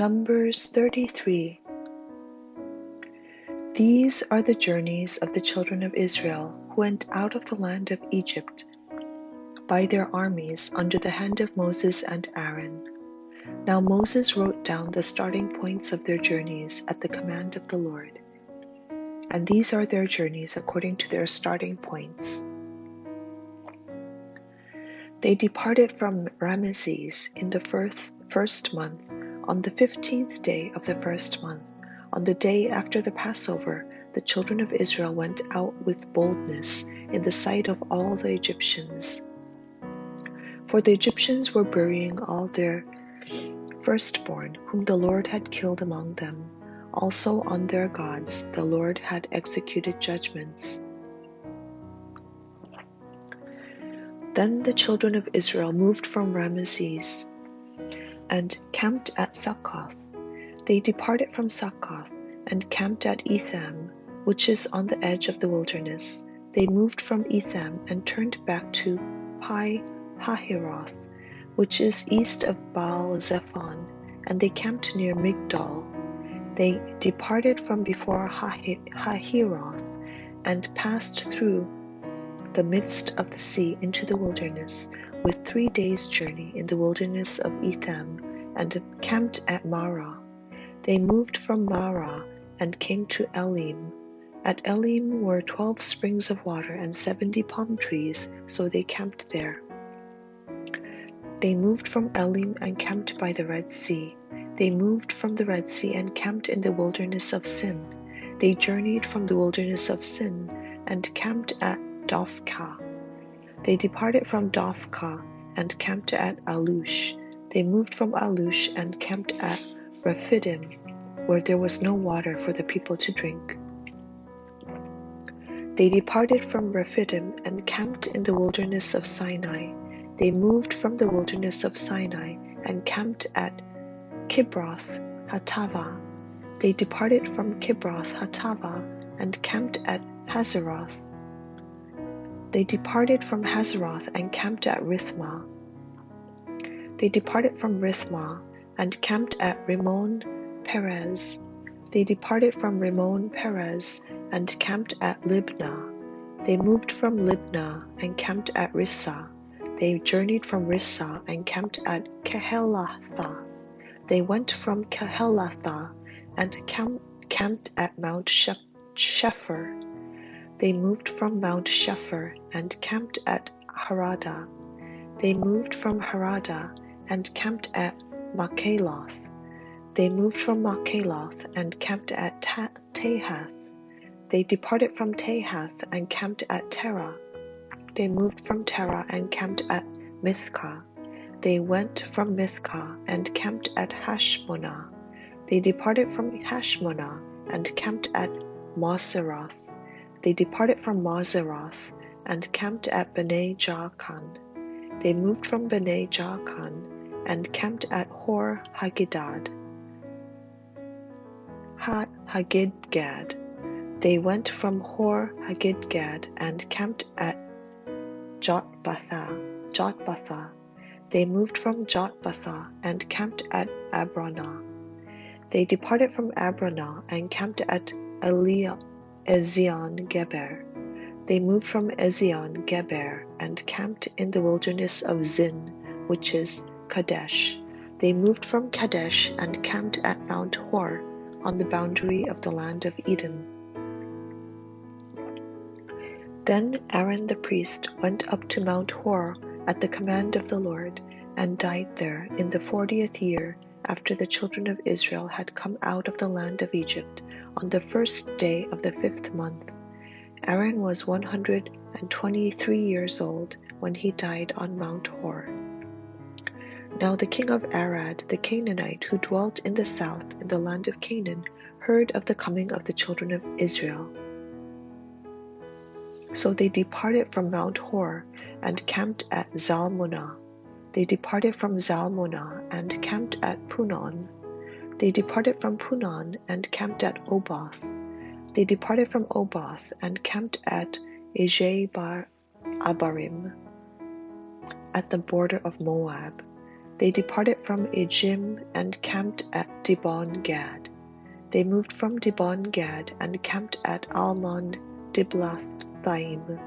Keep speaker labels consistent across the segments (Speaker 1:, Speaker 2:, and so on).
Speaker 1: Numbers 33. These are the journeys of the children of Israel who went out of the land of Egypt by their armies under the hand of Moses and Aaron. Now Moses wrote down the starting points of their journeys at the command of the Lord. And these are their journeys according to their starting points. They departed from Ramesses in the first month, on the 15th day of the first month. On the day after the Passover, the children of Israel went out with boldness in the sight of all the Egyptians. For the Egyptians were burying all their firstborn, whom the Lord had killed among them. Also on their gods the Lord had executed judgments. Then the children of Israel moved from Ramesses and camped at Succoth. They departed from Succoth and camped at Etham, which is on the edge of the wilderness. They moved from Etham and turned back to Pi-hahiroth, which is east of Baal-zephon, and they camped near Migdol. They departed from before Hahiroth and passed through the midst of the sea into the wilderness, with 3 days' journey in the wilderness of Etham, and camped at Marah. They moved from Marah and came to Elim. At Elim were 12 springs of water and 70 palm trees, so they camped there. They moved from Elim and camped by the Red Sea. They moved from the Red Sea and camped in the wilderness of Sin. They journeyed from the wilderness of Sin and camped at Dophkah. They departed from Dophkah and camped at Alush. They moved from Alush and camped at Rephidim, where there was no water for the people to drink. They departed from Rephidim and camped in the wilderness of Sinai. They moved from the wilderness of Sinai and camped at Kibroth Hattava. They departed from Kibroth Hattava and camped at Hazeroth. They departed from Hazeroth and camped at Rithmah. They departed from Rithmah and camped at Rimmon Perez. They departed from Rimmon Perez and camped at Libnah. They moved from Libnah and camped at Rissah. They journeyed from Rissah and camped at Kehelatha. They went from Kehelatha and camped at Mount Shepher. They moved from Mount Shepher and camped at Harada. They moved from Harada and camped at Makheloth. They moved from Makheloth and camped at Tahath. They departed from Tahath and camped at Terah. They moved from Terah and camped at Mithkah. They went from Mithkah and camped at Hashmonah. They departed from Hashmonah and camped at Moseroth. They departed from Moseroth and camped at Bnei Jaakan. They moved from Bnei Jaakan and camped at Hor Haggidgad. They went from Hor Haggidgad and camped at Jotbatha. They moved from Jotbatha and camped at Abranah. They departed from Abranah and camped at Ezion-Geber. They moved from Ezion-Geber and camped in the wilderness of Zin, which is Kadesh. They moved from Kadesh and camped at Mount Hor on the boundary of the land of Edom. Then Aaron the priest went up to Mount Hor at the command of the Lord and died there in the 40th year after the children of Israel had come out of the land of Egypt on the first day of the 5th month. Aaron was 123 years old when he died on Mount Hor. Now the king of Arad, the Canaanite, who dwelt in the south in the land of Canaan, heard of the coming of the children of Israel. So they departed from Mount Hor and camped at Zalmunna. They departed from Zalmunna and camped at Punon. They departed from Punon and camped at Oboth. They departed from Oboth and camped at Abarim, at the border of Moab. They departed from Ejim and camped at Dibon-Gad. They moved from Dibon-Gad and camped at Almon-Diblathaim.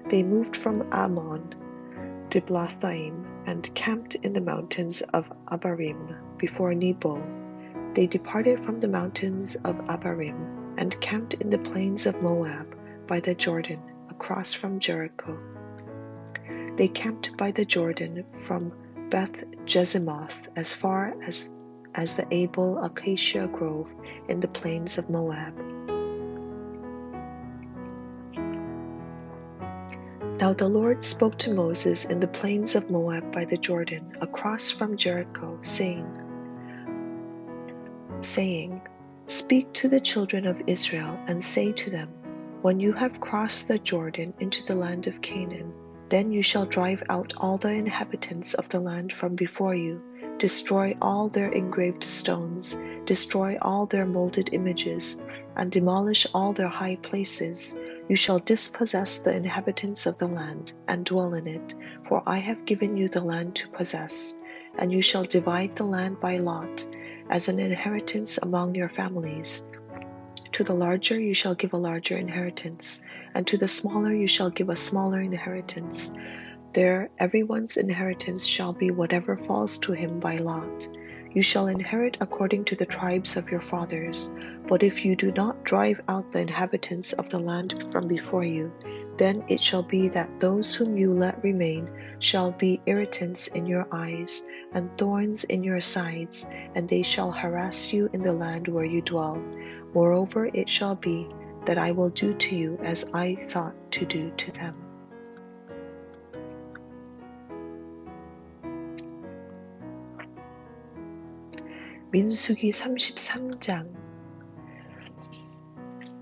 Speaker 1: They moved from Ammon-Diblathaim and camped in the mountains of Abarim before Nebo. They departed from the mountains of Abarim and camped in the plains of Moab by the Jordan, across from Jericho. They camped by the Jordan from Beth Jezimoth as far as the Abel acacia grove in the plains of Moab. Now the Lord spoke to Moses in the plains of Moab by the Jordan, across from Jericho, saying, Speak to the children of Israel and say to them, When you have crossed the Jordan into the land of Canaan, then you shall drive out all the inhabitants of the land from before you, destroy all their engraved stones, destroy all their molded images, and demolish all their high places. You shall dispossess the inhabitants of the land, and dwell in it, for I have given you the land to possess. And you shall divide the land by lot, as an inheritance among your families. To the larger you shall give a larger inheritance, and to the smaller you shall give a smaller inheritance. There everyone's inheritance shall be whatever falls to him by lot. You shall inherit according to the tribes of your fathers. But if you do not drive out the inhabitants of the land from before you, then it shall be that those whom you let remain shall be irritants in your eyes, and thorns in your sides, and they shall harass you in the land where you dwell. Moreover, it shall be that I will do to you as I thought to do to them. 민수기 33장.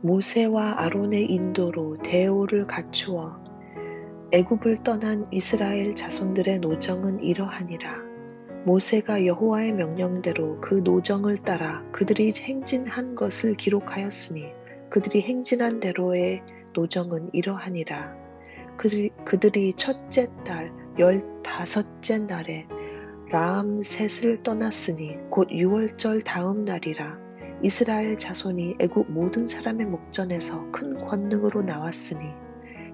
Speaker 1: 모세와 아론의 인도로 대오를 갖추어 애굽을 떠난 이스라엘 자손들의 노정은 이러하니라. 모세가 여호와의 명령대로 그 노정을 따라 그들이 행진한 것을 기록하였으니 그들이 행진한 대로의 노정은 이러하니라. 그들이 첫째 달 15째 날에 라암셋을 떠났으니 곧 6월절 다음 날이라. 이스라엘 자손이 애굽 모든 사람의 목전에서 큰 권능으로 나왔으니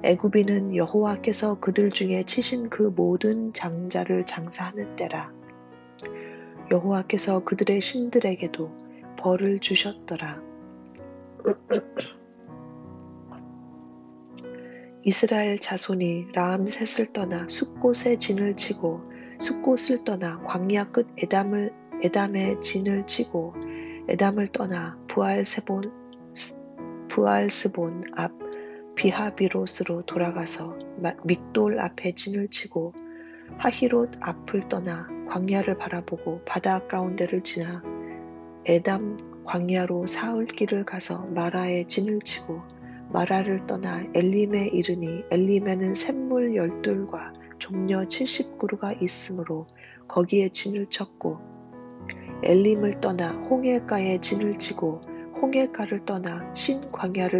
Speaker 1: 애굽인은 여호와께서 그들 중에 치신 그 모든 장자를 장사하는 때라. 여호와께서 그들의 신들에게도 벌을 주셨더라. 이스라엘 자손이 라암셋을 떠나 숫곳에 진을 치고 숫곳을 떠나 광야 끝 에담에 진을 치고 에담을 떠나 부알스본 앞 비하비롯으로 돌아가서 믹돌 앞에 진을 치고 하히롯 앞을 떠나 광야를 바라보고 바다 가운데를 지나 에담 광야로 사흘길을 가서 마라에 진을 치고 마라를 떠나 엘림에 이르니 엘림에는 샘물 12과 종려 70그루가 있으므로 거기에 진을 쳤고 엘림을 떠나 홍해가에 진을 치고 홍해가를 떠나 신광야에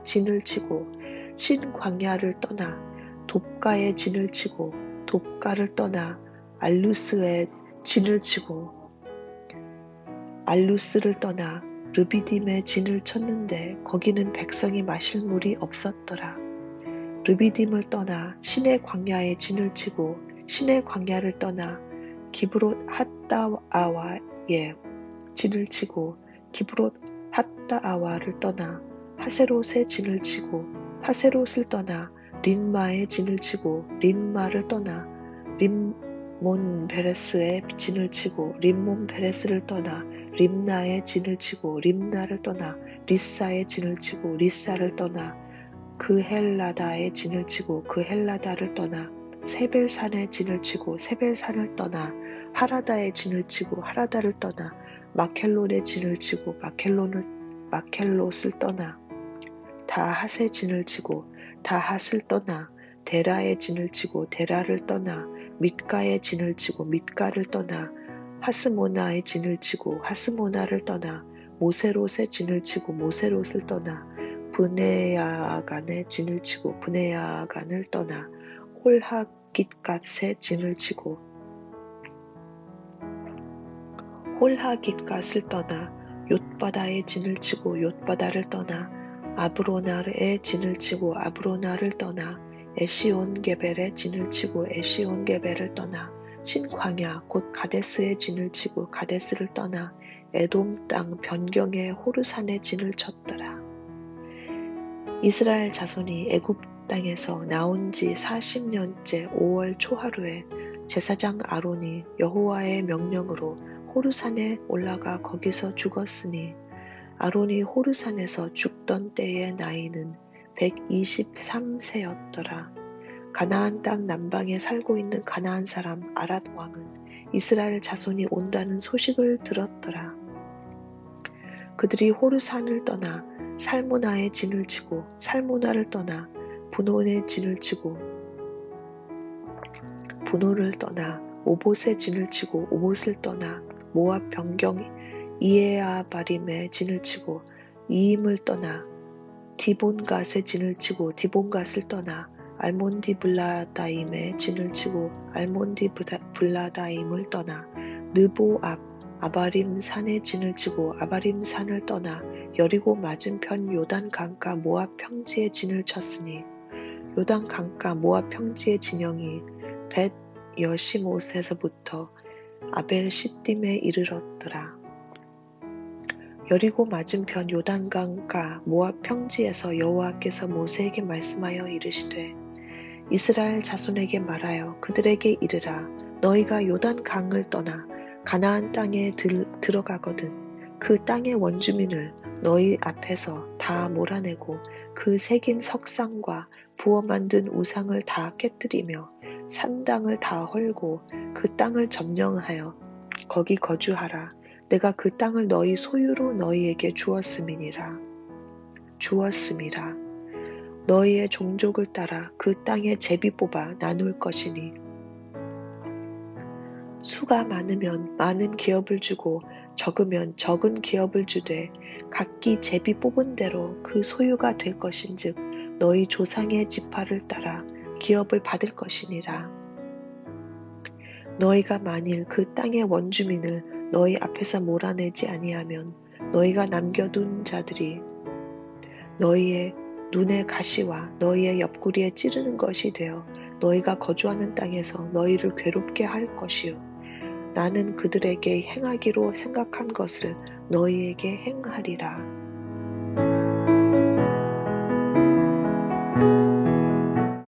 Speaker 1: 진을 치고 신광야를 떠나 돕가에 진을 치고 돕가를 떠나 알루스에 진을 치고 알루스를 떠나 르비딤에 진을 쳤는데 거기는 백성이 마실 물이 없었더라. 르비딤을 떠나 신의 광야에 진을 치고 신의 광야를 떠나 기브롯 핫다아와에 진을 치고 기브롯 핫다아와를 떠나 하세롯에 진을 치고 하세롯을 떠나 린마에 진을 치고 린마를 떠나 림몬 베레스에 진을 치고 림몬 베레스를 떠나 림나에 진을 치고 림나를 떠나 리사에 진을 치고 리사를 떠나 그헬라다에 진을 치고 그헬라다를 떠나 세벨산에 진을 치고 세벨산을 떠나 하라다에 진을 치고 하라다를 떠나 마켈론에 진을 치고 마켈롯을 떠나 다핫에 진을 치고 다핫을 떠나 데라에 진을 치고 데라를 떠나 밑가에 진을 치고 밑가를 떠나 하스모나에 진을 치고 하스모나를 떠나 모세롯에 진을 치고 모세롯을 떠나 브네야간에 진을 치고 브네야간을 떠나 홀하깃갓에 진을 치고 홀하깃갓을 떠나 욤바다에 진을 치고 욤바다를 떠나 아브로나에 진을 치고 아브로나를 떠나 에시온게벨에 진을 치고 에시온게벨을 떠나 신광야 곧 가데스에 진을 치고 가데스를 떠나 에돔 땅 변경의 호르산에 진을 쳤더라. 이스라엘 자손이 애굽 땅에서 나온 지 40년째 5월 초하루에 제사장 아론이 여호와의 명령으로 호르산에 올라가 거기서 죽었으니 아론이 호르산에서 죽던 때의 나이는 123세였더라. 가나안 땅 남방에 살고 있는 가나안 사람 아랏 왕은 이스라엘 자손이 온다는 소식을 들었더라. 그들이 호르산을 떠나 살무나에 진을 치고 살무나를 떠나 분온에 진을 치고 분온을 떠나 오봇에 진을 치고 오봇을 떠나 모압 변경 이에아바림에 진을 치고 이임을 떠나 디본갓에 진을 치고 디본갓을 떠나 알몬디블라다임에 진을 치고 알몬디블라다임을 떠나 느보압 아바림 산에 진을 치고 아바림 산을 떠나 여리고 맞은편 요단 강가 모압 평지에 진을 쳤으니 요단 강가 모압 평지의 진영이 벳 여시못에서부터 아벨 시딤에 이르렀더라. 여리고 맞은편 요단 강가 모압 평지에서 여호와께서 모세에게 말씀하여 이르시되 이스라엘 자손에게 말하여 그들에게 이르라. 너희가 요단 강을 떠나 가나안 땅에 들어가거든 그 땅의 원주민을 너희 앞에서 다 몰아내고 그 새긴 석상과 부어 만든 우상을 다 깨뜨리며 산당을 다 헐고 그 땅을 점령하여 거기 거주하라. 내가 그 땅을 너희 소유로 너희에게 주었음이라. 너희의 종족을 따라 그 땅에 제비 뽑아 나눌 것이니 수가 많으면 많은 기업을 주고 적으면 적은 기업을 주되 각기 제비 뽑은 대로 그 소유가 될 것인즉 너희 조상의 지파를 따라 기업을 받을 것이니라. 너희가 만일 그 땅의 원주민을 너희 앞에서 몰아내지 아니하면 너희가 남겨둔 자들이 너희의 눈의 가시와 너희의 옆구리에 찌르는 것이 되어 너희가 거주하는 땅에서 너희를 괴롭게 할 것이요 나는 그들에게 행하기로 생각한 것을 너희에게 행하리라.